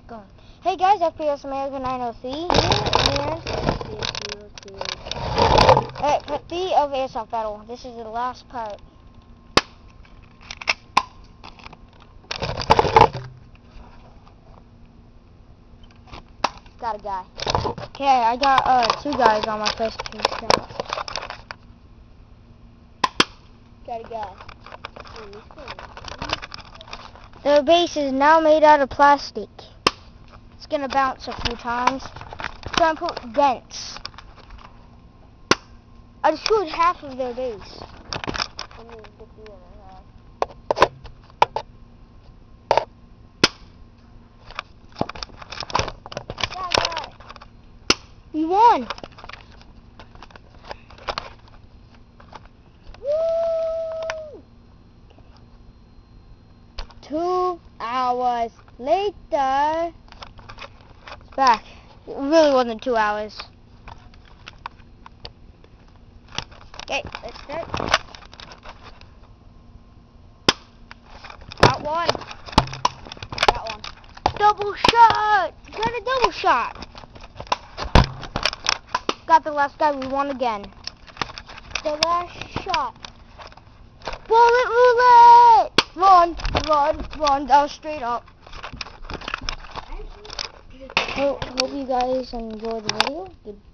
going. Hey guys, FPS America 903 here, part 3 of Airsoft Battle. This is the last part. Got a guy. Okay, I got 2 guys on my first 2 shots. Got a guy. The base is now made out of plastic. It's gonna bounce a few times. Try and put dents. I destroyed half of their base. We won! Woo! 2 hours later, it's back. It really wasn't 2 hours. Okay, let's start. Got one. Got one. Double shot! Got a double shot! Got the last guy, we won again. The last shot. Bullet roulette! Run, run, run, that was straight up. Hope you guys enjoyed the video. Goodbye.